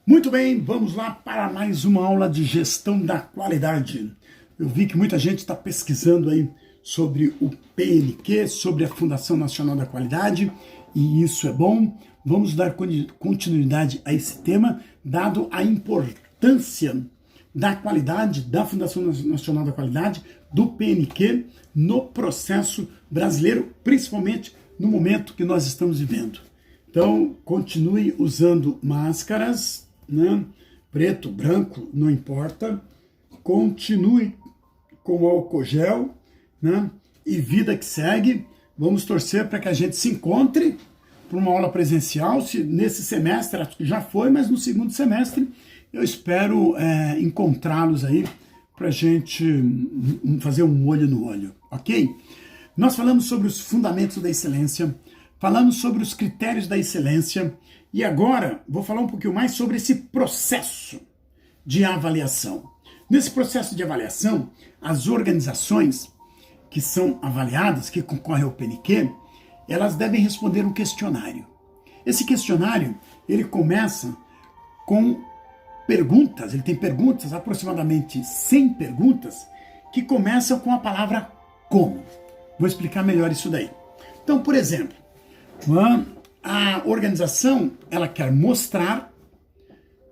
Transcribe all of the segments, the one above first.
Muito bem, vamos lá para mais uma aula de gestão da qualidade. Eu vi que muita gente está pesquisando aí sobre o PNQ, sobre a Fundação Nacional da Qualidade, e isso é bom. Vamos dar continuidade a esse tema, dado a importância da qualidade, da Fundação Nacional da Qualidade, do PNQ, no processo brasileiro, principalmente no momento que nós estamos vivendo. Então, continue usando máscaras, né? Preto, branco, não importa. Continue com o álcool gel, né? E vida que segue. Vamos torcer para que a gente se encontre para uma aula presencial. Nesse semestre, acho que já foi, mas no segundo semestre eu espero encontrá-los aí para a gente fazer um olho no olho, ok? Nós falamos sobre os fundamentos da excelência, falamos sobre os critérios da excelência e agora vou falar um pouquinho mais sobre esse processo de avaliação. Nesse processo de avaliação, as organizações que são avaliadas, que concorrem ao PNQ, elas devem responder um questionário. Esse questionário, ele começa com perguntas, ele tem perguntas, aproximadamente 100 perguntas, que começam com a palavra como. Vou explicar melhor isso daí. Então, por exemplo, a organização, ela quer mostrar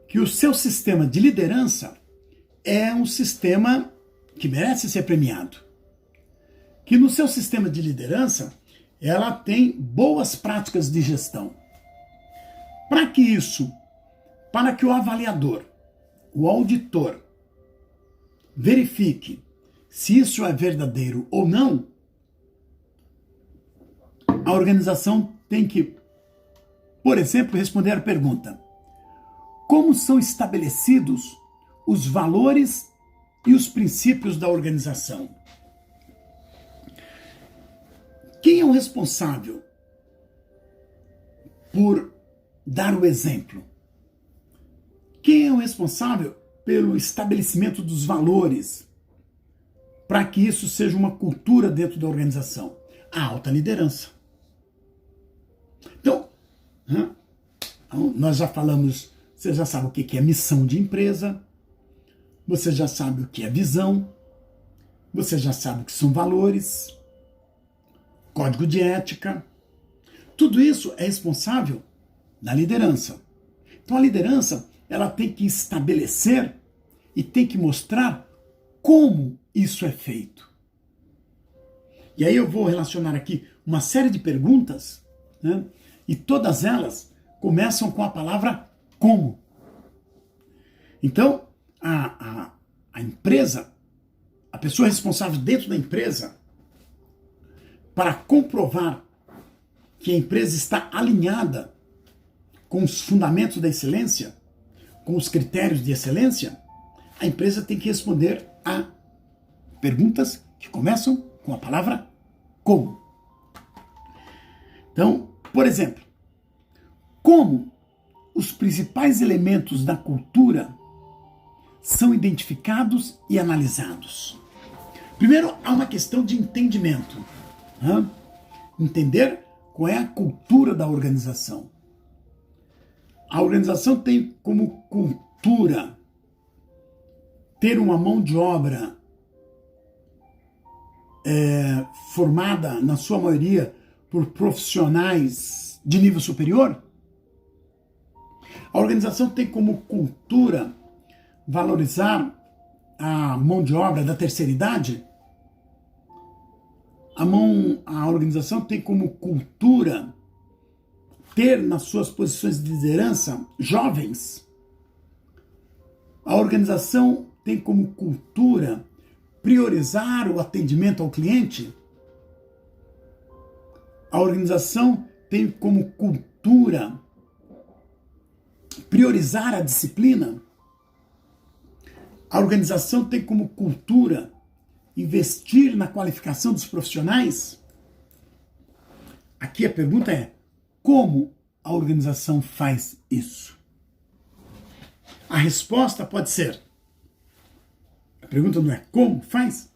que o seu sistema de liderança é um sistema que merece ser premiado. Que no seu sistema de liderança, ela tem boas práticas de gestão. Para que o avaliador, o auditor, verifique se isso é verdadeiro ou não, a organização tem que, por exemplo, responder a pergunta: como são estabelecidos os valores e os princípios da organização? Quem é o responsável por dar o exemplo? Quem é o responsável pelo estabelecimento dos valores para que isso seja uma cultura dentro da organização? A alta liderança. Então, nós já falamos, você já sabe o que é missão de empresa, você já sabe o que é visão, você já sabe o que são valores, código de ética. Tudo isso é responsável da liderança. Então a liderança, ela tem que estabelecer e tem que mostrar como isso é feito. E aí eu vou relacionar aqui uma série de perguntas, né? E todas elas começam com a palavra como. Então, a empresa, a pessoa responsável dentro da empresa, para comprovar que a empresa está alinhada com os fundamentos da excelência, com os critérios de excelência, a empresa tem que responder a perguntas que começam com a palavra como. Então, por exemplo, como os principais elementos da cultura são identificados e analisados? Primeiro, há uma questão de entendimento. Entender qual é a cultura da organização. A organização tem como cultura ter uma mão de obra formada, na sua maioria, por profissionais de nível superior? A organização tem como cultura valorizar a mão de obra da terceira idade? A organização tem como cultura ter nas suas posições de liderança jovens? A organização tem como cultura priorizar o atendimento ao cliente? A organização tem como cultura priorizar a disciplina? A organização tem como cultura investir na qualificação dos profissionais? Aqui a pergunta é: como a organização faz isso? A resposta pode ser, a pergunta não é como faz,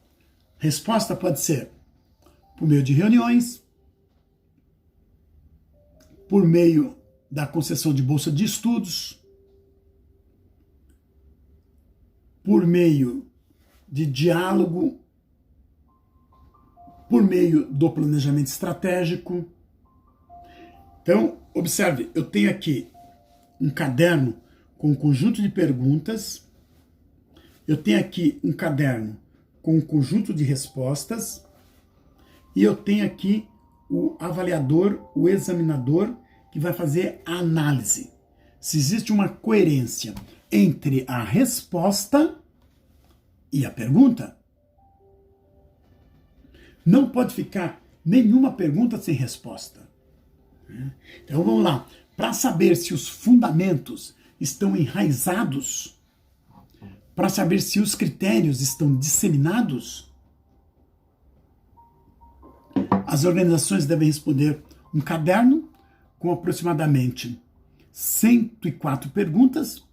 a resposta pode ser por meio de reuniões, por meio da concessão de bolsa de estudos, por meio de diálogo, por meio do planejamento estratégico. Então, observe, eu tenho aqui um caderno com um conjunto de perguntas, eu tenho aqui um caderno com um conjunto de respostas, e eu tenho aqui o avaliador, o examinador, que vai fazer a análise. Se existe uma coerência entre a resposta e a pergunta. Não pode ficar nenhuma pergunta sem resposta. Então vamos lá. Para saber se os fundamentos estão enraizados, para saber se os critérios estão disseminados, as organizações devem responder um caderno com aproximadamente 104 perguntas,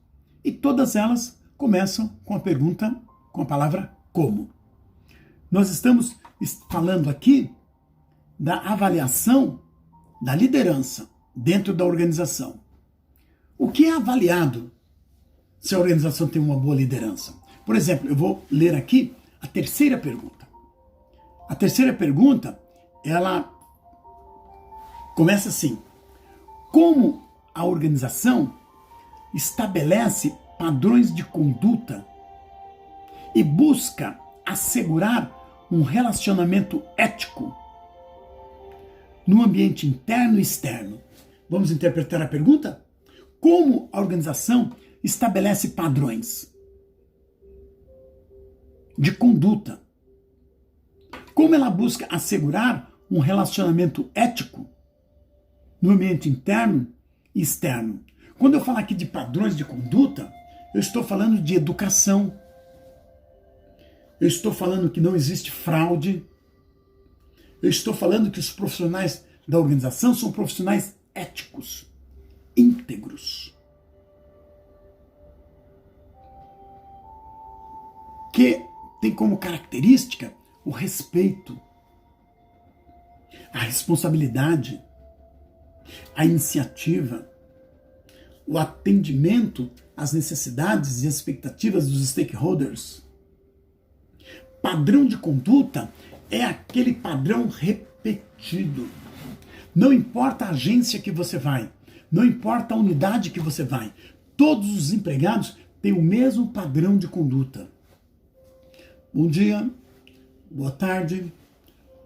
e todas elas começam com a pergunta, com a palavra como. Nós estamos falando aqui da avaliação da liderança dentro da organização. O que é avaliado se a organização tem uma boa liderança? Por exemplo, eu vou ler aqui a terceira pergunta. A terceira pergunta, ela começa assim: como a organização estabelece padrões de conduta e busca assegurar um relacionamento ético no ambiente interno e externo? Vamos interpretar a pergunta? Como a organização estabelece padrões de conduta? Como ela busca assegurar um relacionamento ético no ambiente interno e externo? Quando eu falo aqui de padrões de conduta, eu estou falando de educação. Eu estou falando que não existe fraude. Eu estou falando que os profissionais da organização são profissionais éticos, íntegros, que tem como característica o respeito, a responsabilidade, a iniciativa, o atendimento às necessidades e expectativas dos stakeholders. Padrão de conduta é aquele padrão repetido. Não importa a agência que você vai, não importa a unidade que você vai, todos os empregados têm o mesmo padrão de conduta. Bom dia, boa tarde,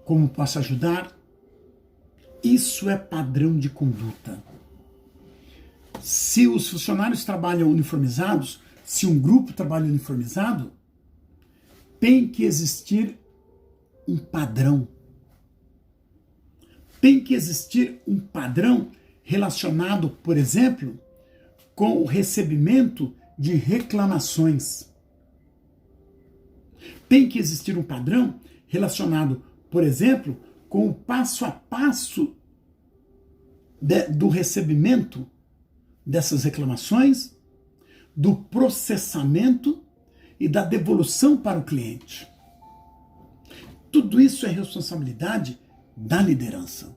como posso ajudar? Isso é padrão de conduta. Se os funcionários trabalham uniformizados, se um grupo trabalha uniformizado, tem que existir um padrão. Tem que existir um padrão relacionado, por exemplo, com o recebimento de reclamações. Tem que existir um padrão relacionado, por exemplo, com o passo a passo do recebimento dessas reclamações, do processamento e da devolução para o cliente. Tudo isso é responsabilidade da liderança.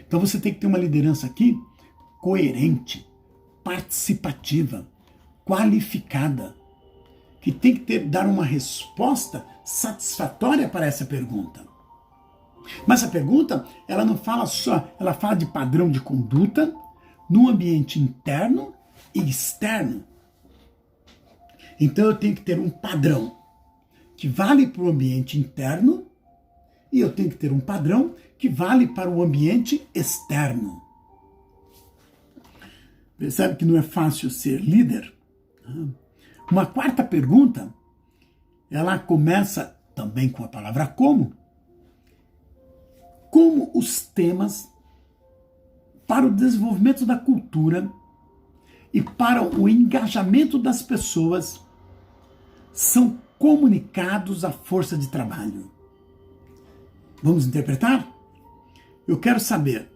Então você tem que ter uma liderança aqui coerente, participativa, qualificada, que tem que dar uma resposta satisfatória para essa pergunta. Mas a pergunta, ela não fala só, ela fala de padrão de conduta no ambiente interno e externo. Então eu tenho que ter um padrão que vale para o ambiente interno e eu tenho que ter um padrão que vale para o ambiente externo. Percebe que não é fácil ser líder? Uma quarta pergunta, ela começa também com a palavra como. Como os temas para o desenvolvimento da cultura e para o engajamento das pessoas são comunicados à força de trabalho. Vamos interpretar? Eu quero saber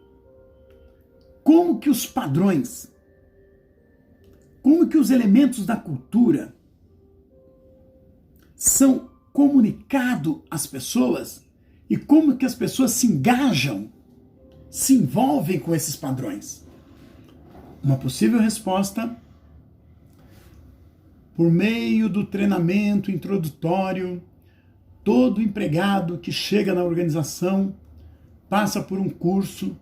como que os padrões, como que os elementos da cultura são comunicados às pessoas e como que as pessoas se engajam, se envolvem com esses padrões. Uma possível resposta Por meio do treinamento introdutório, todo empregado que chega na organização passa por um curso.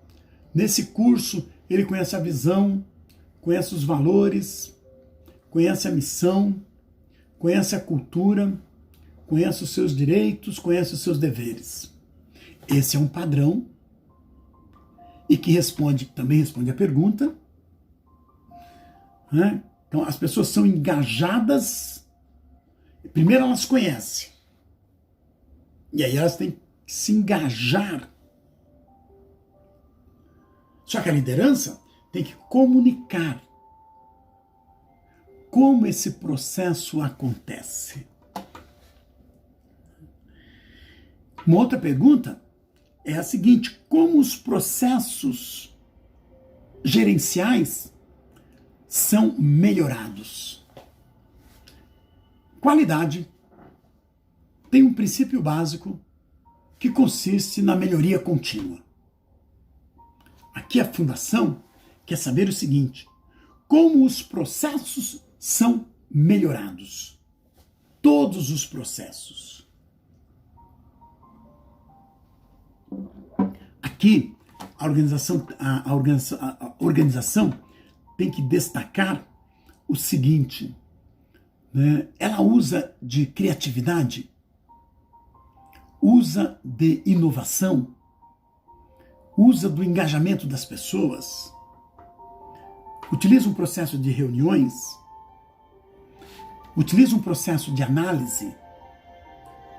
Nesse curso, ele conhece a visão, conhece os valores, conhece a missão, conhece a cultura, conhece os seus direitos, conhece os seus deveres. Esse é um padrão e que também responde a pergunta, né? Então, as pessoas são engajadas, primeiro elas conhecem, e aí elas têm que se engajar. Só que a liderança tem que comunicar como esse processo acontece. Uma outra pergunta é a seguinte: como os processos gerenciais são melhorados? Qualidade tem um princípio básico que consiste na melhoria contínua. Aqui a Fundação quer saber o seguinte: como os processos são melhorados? Todos os processos. Aqui a organização tem que destacar o seguinte, né? Ela usa de criatividade, usa de inovação, usa do engajamento das pessoas, utiliza um processo de reuniões, utiliza um processo de análise,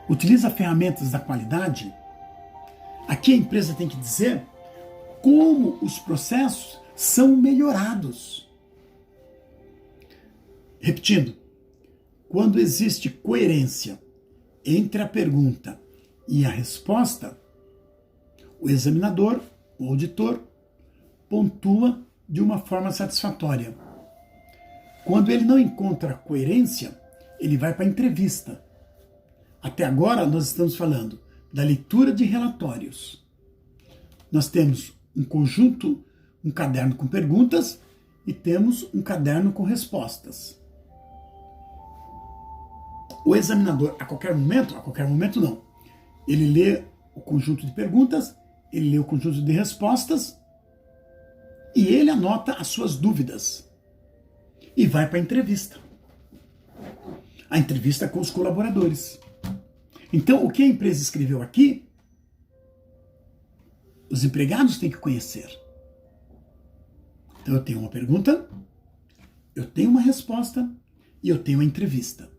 utiliza ferramentas da qualidade. Aqui a empresa tem que dizer como os processos são melhorados. Repetindo, quando existe coerência entre a pergunta e a resposta, o examinador, o auditor, pontua de uma forma satisfatória. Quando ele não encontra coerência, ele vai para a entrevista. Até agora nós estamos falando da leitura de relatórios. Nós temos um caderno com perguntas e temos um caderno com respostas. O examinador, a qualquer momento não, ele lê o conjunto de perguntas, ele lê o conjunto de respostas e ele anota as suas dúvidas e vai para a entrevista. A entrevista com os colaboradores. Então, o que a empresa escreveu aqui, os empregados têm que conhecer. Então, eu tenho uma pergunta, eu tenho uma resposta e eu tenho uma entrevista.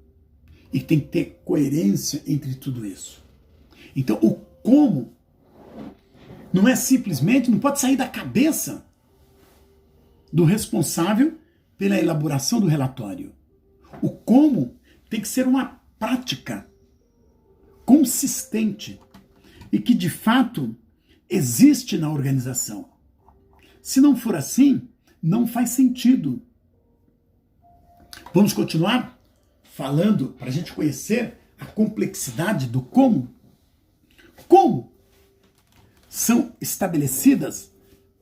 E tem que ter coerência entre tudo isso. Então, o como não é simplesmente, não pode sair da cabeça do responsável pela elaboração do relatório. O como tem que ser uma prática consistente e que, de fato, existe na organização. Se não for assim, não faz sentido. Vamos continuar falando para a gente conhecer a complexidade do como? Como são estabelecidas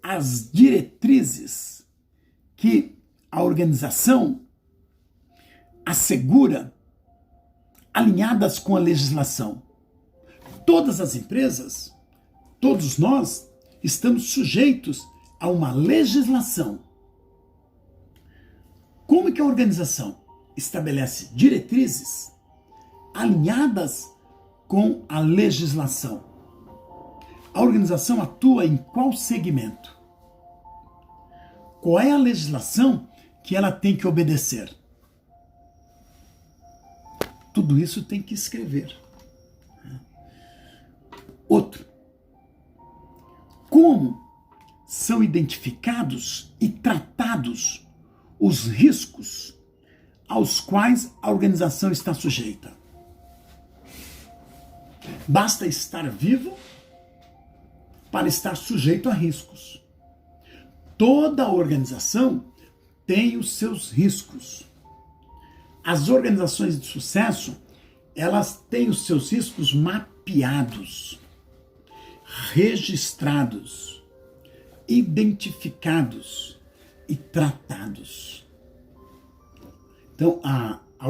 as diretrizes que a organização assegura alinhadas com a legislação? Todas as empresas, todos nós, estamos sujeitos a uma legislação. Como é que a organização estabelece diretrizes alinhadas com a legislação? A organização atua em qual segmento? Qual é a legislação que ela tem que obedecer? Tudo isso tem que escrever. Outro. Como são identificados e tratados os riscos aos quais a organização está sujeita? Basta estar vivo para estar sujeito a riscos. Toda organização tem os seus riscos. As organizações de sucesso, elas têm os seus riscos mapeados, registrados, identificados e tratados. Então, a A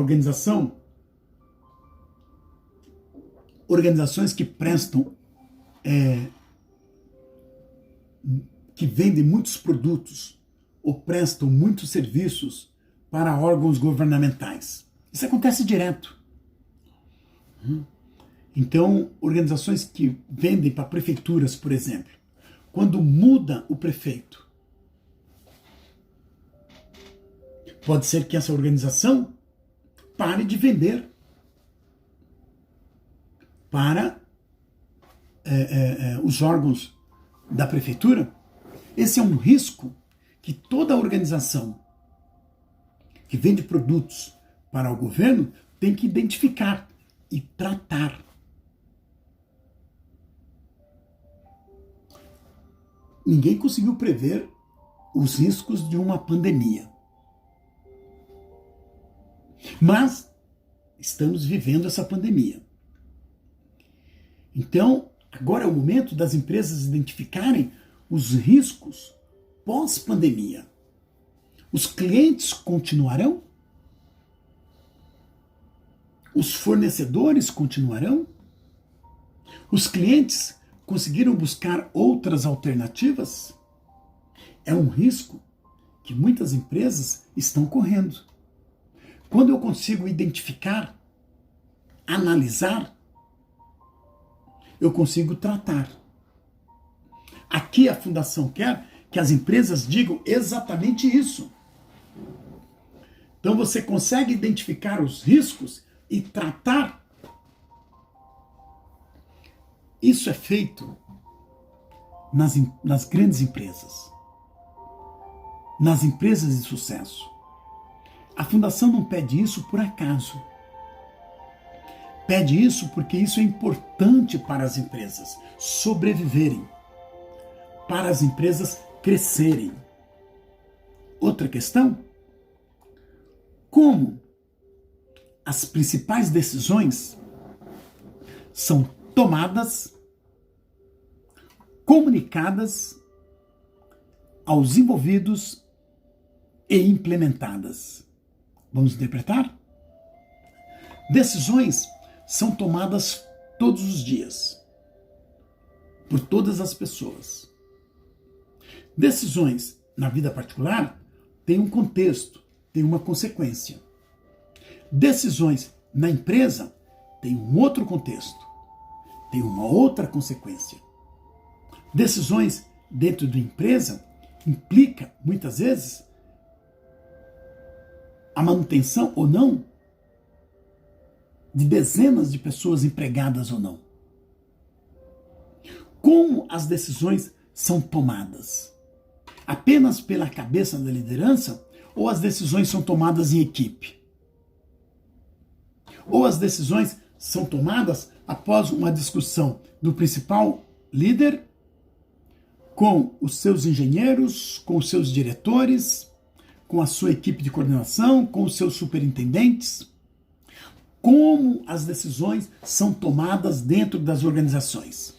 organizações que prestam, que vendem muitos produtos ou prestam muitos serviços para órgãos governamentais. Isso acontece direto. Então, organizações que vendem para prefeituras, por exemplo, quando muda o prefeito, pode ser que essa organização pare de vender para os órgãos da prefeitura. Esse é um risco que toda organização que vende produtos para o governo tem que identificar e tratar. Ninguém conseguiu prever os riscos de uma pandemia. Mas estamos vivendo essa pandemia. Então, agora é o momento das empresas identificarem os riscos pós-pandemia. Os clientes continuarão? Os fornecedores continuarão? Os clientes conseguiram buscar outras alternativas? É um risco que muitas empresas estão correndo. Quando eu consigo identificar, analisar, eu consigo tratar. Aqui a Fundação quer que as empresas digam exatamente isso. Então você consegue identificar os riscos e tratar. Isso é feito nas grandes empresas, nas empresas de sucesso. A Fundação não pede isso por acaso. Pede isso porque isso é importante para as empresas sobreviverem, para as empresas crescerem. Outra questão: como as principais decisões são tomadas, comunicadas aos envolvidos e implementadas. Vamos interpretar? Decisões são tomadas todos os dias, por todas as pessoas. Decisões na vida particular têm um contexto, têm uma consequência. Decisões na empresa têm um outro contexto, têm uma outra consequência. Decisões dentro da empresa implica, muitas vezes, a manutenção ou não de dezenas de pessoas empregadas ou não. Como as decisões são tomadas? Apenas pela cabeça da liderança ou as decisões são tomadas em equipe? Ou as decisões são tomadas após uma discussão do principal líder com os seus engenheiros, com os seus diretores, com a sua equipe de coordenação, com os seus superintendentes? Como as decisões são tomadas dentro das organizações?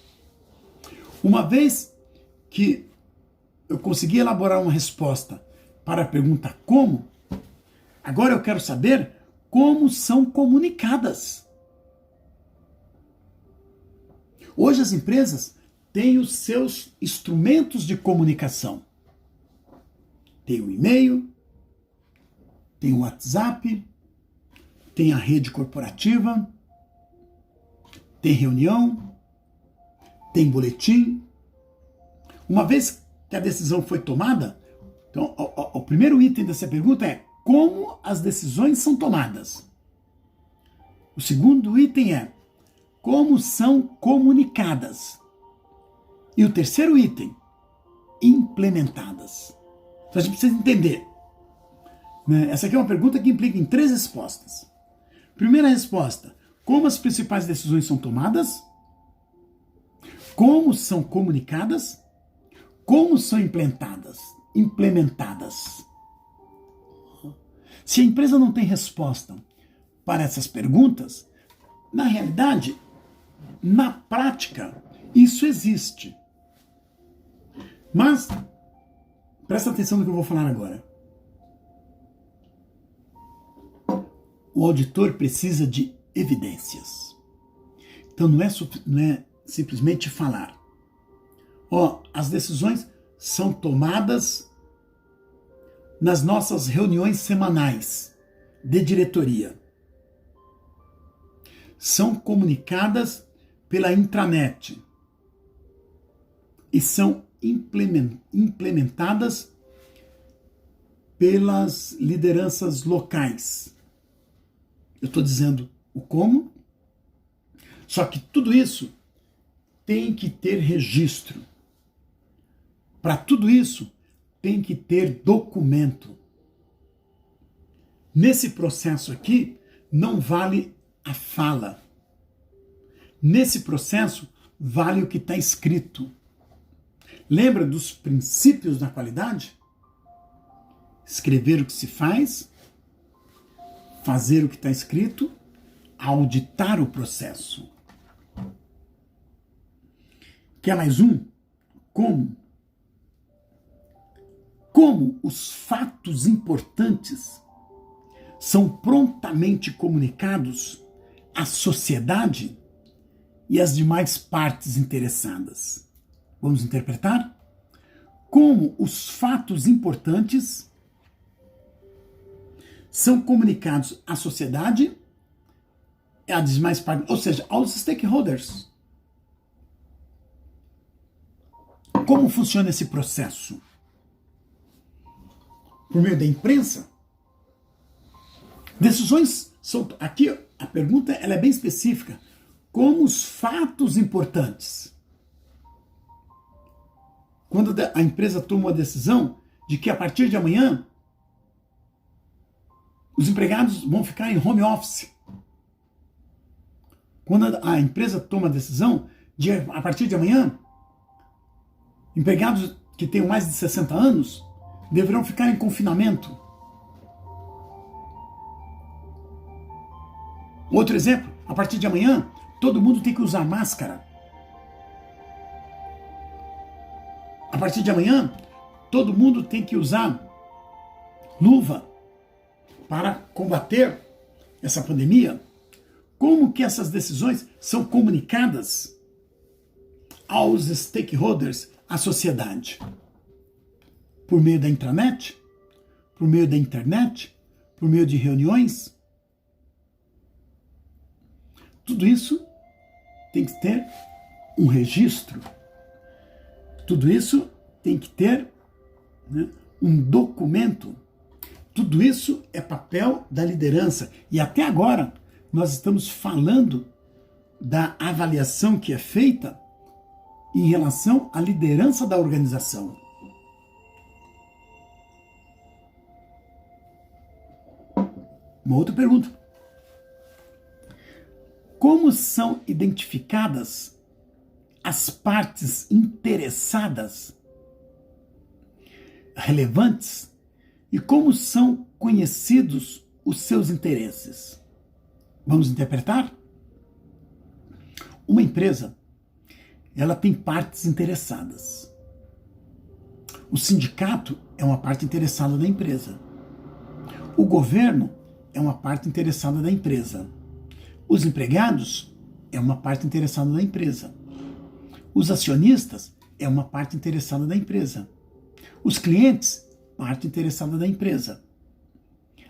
Uma vez que eu consegui elaborar uma resposta para a pergunta como, agora eu quero saber como são comunicadas. Hoje as empresas têm os seus instrumentos de comunicação. Tem o e-mail, tem o WhatsApp, tem a rede corporativa, tem reunião, tem boletim. Uma vez que a decisão foi tomada, então o primeiro item dessa pergunta é como as decisões são tomadas. O segundo item é como são comunicadas. E o terceiro item, implementadas. Então a gente precisa entender. Essa aqui é uma pergunta que implica em 3 respostas. Primeira resposta: como as principais decisões são tomadas? Como são comunicadas? Como são implementadas? Se a empresa não tem resposta para essas perguntas, na realidade, na prática, isso existe. Mas, presta atenção no que eu vou falar agora. o auditor precisa de evidências. Então não é simplesmente falar. As decisões são tomadas nas nossas reuniões semanais de diretoria. São comunicadas pela intranet e são implementadas pelas lideranças locais. Eu estou dizendo o como, só que tudo isso tem que ter registro. Para tudo isso, tem que ter documento. Nesse processo aqui, não vale a fala. Nesse processo, vale o que está escrito. Lembra dos princípios da qualidade? Escrever o que se faz, fazer o que está escrito, auditar o processo. Quer mais um? Como? Como os fatos importantes são prontamente comunicados à sociedade e às demais partes interessadas. Vamos interpretar? Como os fatos importantes são comunicados à sociedade e às demais partes, ou seja, aos stakeholders. Como funciona esse processo? Por meio da imprensa? Decisões são... Aqui a pergunta ela é bem específica. Como os fatos importantes. Quando a empresa toma uma decisão de que a partir de amanhã os empregados vão ficar em home office. Quando a empresa toma a decisão de a partir de amanhã empregados que tenham mais de 60 anos deverão ficar em confinamento. Outro exemplo, a partir de amanhã, todo mundo tem que usar máscara. A partir de amanhã, todo mundo tem que usar luva para combater essa pandemia. Como que essas decisões são comunicadas aos stakeholders, à sociedade? Por meio da intranet? Por meio da internet? Por meio de reuniões? Tudo isso tem que ter um registro. Tudo isso tem que ter, né, um documento. Tudo isso é papel da liderança. E até agora nós estamos falando da avaliação que é feita em relação à liderança da organização. Uma outra pergunta. Como são identificadas as partes interessadas, relevantes, e como são conhecidos os seus interesses? Vamos interpretar? Uma empresa, ela tem partes interessadas. O sindicato é uma parte interessada da empresa. O governo é uma parte interessada da empresa. Os empregados é uma parte interessada da empresa. Os acionistas é uma parte interessada da empresa. Os clientes, parte interessada da empresa.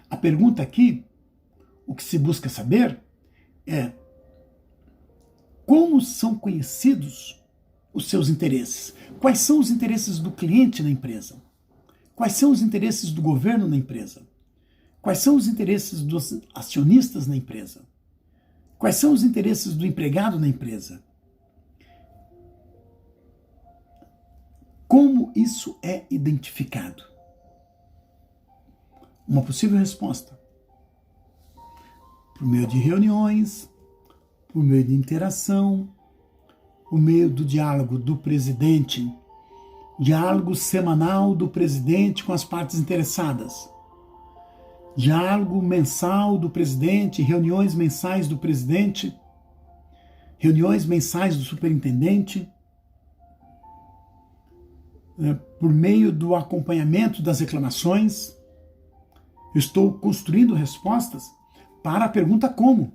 A pergunta aqui, o que se busca saber é como são conhecidos os seus interesses? Quais são os interesses do cliente na empresa? Quais são os interesses do governo na empresa? Quais são os interesses dos acionistas na empresa? Quais são os interesses do empregado na empresa? Como isso é identificado? Uma possível resposta: por meio de reuniões, por meio de interação, por meio do diálogo do presidente, diálogo semanal do presidente com as partes interessadas, diálogo mensal do presidente, reuniões mensais do presidente, reuniões mensais do superintendente, por meio do acompanhamento das reclamações. Eu estou construindo respostas para a pergunta como.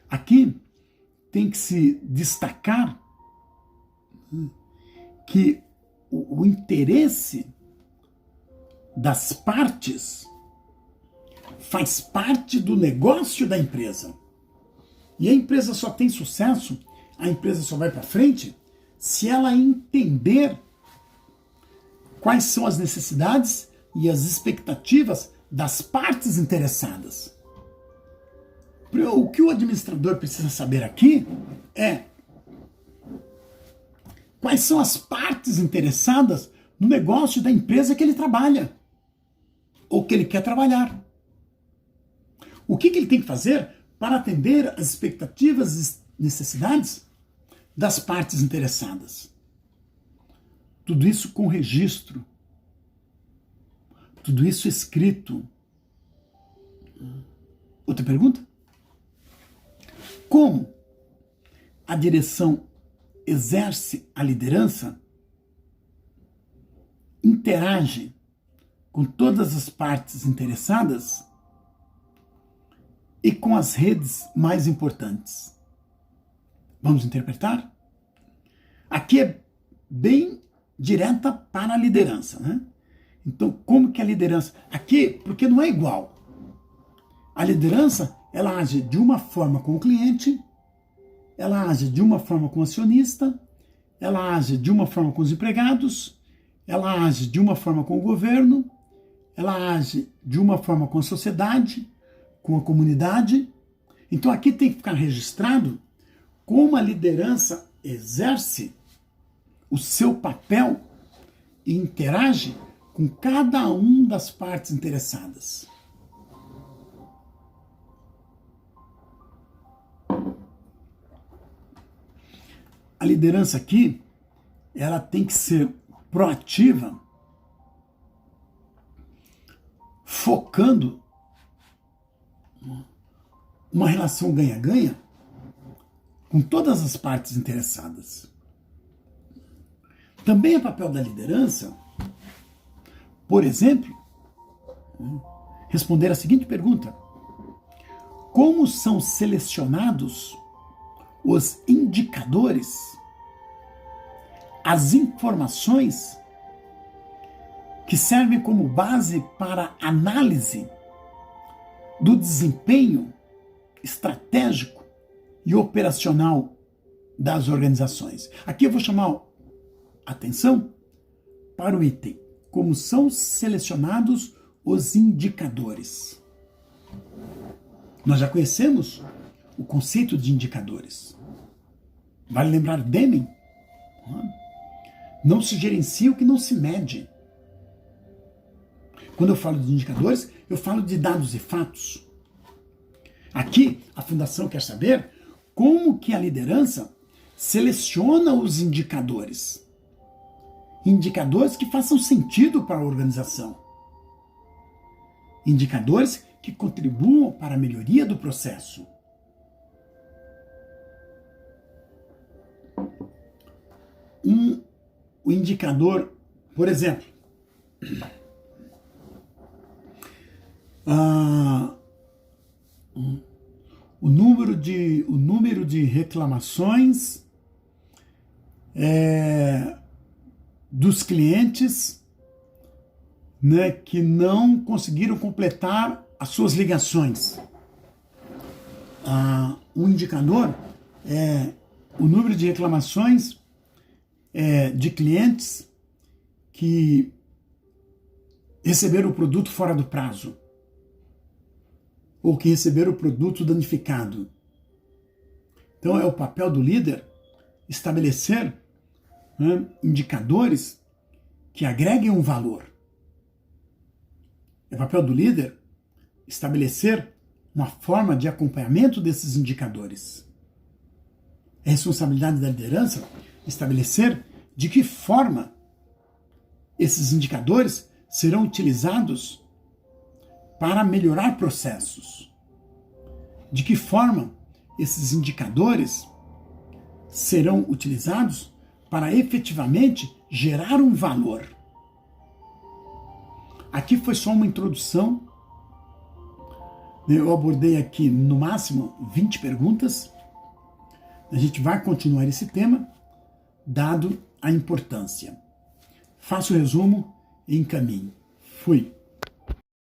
Aqui tem que se destacar que o interesse das partes faz parte do negócio da empresa. E a empresa só tem sucesso, a empresa só vai para frente, se ela entender quais são as necessidades e as expectativas das partes interessadas. O que o administrador precisa saber aqui é quais são as partes interessadas no negócio da empresa que ele trabalha ou que ele quer trabalhar. O que ele tem que fazer para atender às expectativas e necessidades das partes interessadas. Tudo isso com registro. Tudo isso escrito. Outra pergunta? Como a direção exerce a liderança, interage com todas as partes interessadas e com as redes mais importantes. Vamos interpretar? Aqui é bem direta para a liderança, né? Então, como que a liderança... Aqui, porque não é igual. A liderança, ela age de uma forma com o cliente, ela age de uma forma com o acionista, ela age de uma forma com os empregados, ela age de uma forma com o governo, ela age de uma forma com a sociedade, com a comunidade. Então aqui tem que ficar registrado como a liderança exerce o seu papel e interage com cada uma das partes interessadas. A liderança aqui, ela tem que ser proativa, focando uma relação ganha-ganha com todas as partes interessadas. Também é papel da liderança, por exemplo, responder a seguinte pergunta: como são selecionados os indicadores, as informações que servem como base para análise do desempenho estratégico e operacional das organizações? Aqui eu vou chamar atenção para o item: como são selecionados os indicadores. Nós já conhecemos o conceito de indicadores. Vale lembrar Deming? Não se gerencia o que não se mede. Quando eu falo de indicadores, eu falo de dados e fatos. Aqui, a Fundação quer saber como que a liderança seleciona os indicadores. Indicadores que façam sentido para a organização. Indicadores que contribuam para a melhoria do processo. O indicador, por exemplo, o número de reclamações dos clientes, né, que não conseguiram completar as suas ligações. Um indicador é o número de reclamações de clientes que receberam o produto fora do prazo ou que receberam o produto danificado. Então é o papel do líder estabelecer, né, indicadores que agreguem um valor. É papel do líder estabelecer uma forma de acompanhamento desses indicadores. É responsabilidade da liderança estabelecer de que forma esses indicadores serão utilizados para melhorar processos. De que forma esses indicadores serão utilizados para efetivamente gerar um valor. Aqui foi só uma introdução Eu abordei aqui no máximo 20 perguntas. A gente vai continuar esse tema, dado a importância. Faço o resumo e encaminho. Fui.